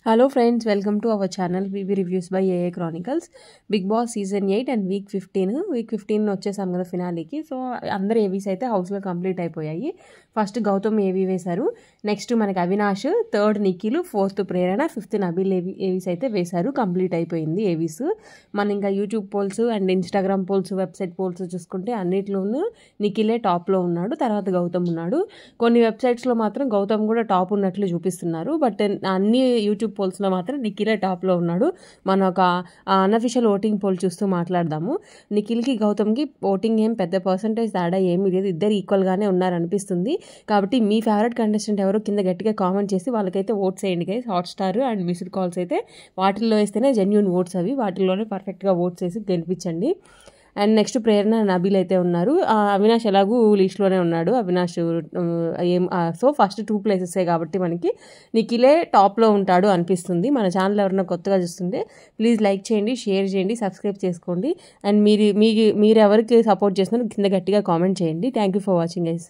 Hello friends, welcome to our channel VV Reviews by AA Chronicles. Big Boss Season 8 and Week 15. Week 15 వచ్చేసాం కదా ఫినాలీకి. So అందరు Avis అయితే హౌస్లో complete అయిపోయాయి. First Gautam ఏవీ వేశారు. నెక్స్ట్ మనకి Avinash, third Nikhil, fourth Prerana, fifth Nabeel AVs అయితే వేశారు. కంప్లీట్ అయిపోయింది ఏవీస్. మనం ఇంకా YouTube polls and Instagram polls, website polls చూసుకుంటే అన్నిట్లోనూ నిఖిలే టాప్లో ఉన్నాడు. తర్వాత గౌతమ్ ఉన్నాడు. కొన్ని వెబ్సైట్స్లో మాత్రం గౌతమ్ కూడా టాప్ ఉన్నట్లు చూపిస్తున్నారు. బట్ అన్ని యూట్యూబ్ పోల్స్లో మాత్రం నిఖిలే టాప్లో ఉన్నాడు. మనం ఒక అన్అఫిషియల్ ఓటింగ్ పోల్ చూస్తూ మాట్లాడదాము. నిఖిల్కి గౌతమ్కి ఓటింగ్ ఏం పెద్ద పర్సంటేజ్ తేడా ఏమీ లేదు, ఇద్దరు ఈక్వల్గానే ఉన్నారనిపిస్తుంది. కాబట్టి మీ ఫేవరెట్ కంటెస్టెంట్ ఎవరో కింద గట్టిగా కామెంట్ చేసి వాళ్ళకైతే ఓట్స్ వేయండి guys. Hotstar and missed calls అయితే వాటిల్లో వేస్తేనే జెన్యూన్ ఓట్స్ అవి, వాటిల్లోనే పర్ఫెక్ట్గా ఓట్స్ వేసి గెలిపించండి. అండ్ నెక్స్ట్ ప్రేరణ, నబీల్ అయితే ఉన్నారు. అవినాష్ ఎలాగూ లిస్ట్లోనే ఉన్నాడు. అవినాష్ సో ఫస్ట్ 2 ప్లేసెసే కాబట్టి మనకి నిఖిలే టాప్లో ఉంటాడు అనిపిస్తుంది. మన ఛానల్ ఎవరైనా కొత్తగా చూస్తుంటే ప్లీజ్ లైక్ చేయండి, షేర్ చేయండి, సబ్స్క్రైబ్ చేసుకోండి. అండ్ మీరు ఎవరికి సపోర్ట్ చేస్తున్నారో కింద గట్టిగా కామెంట్ చేయండి. Thank you for watching guys.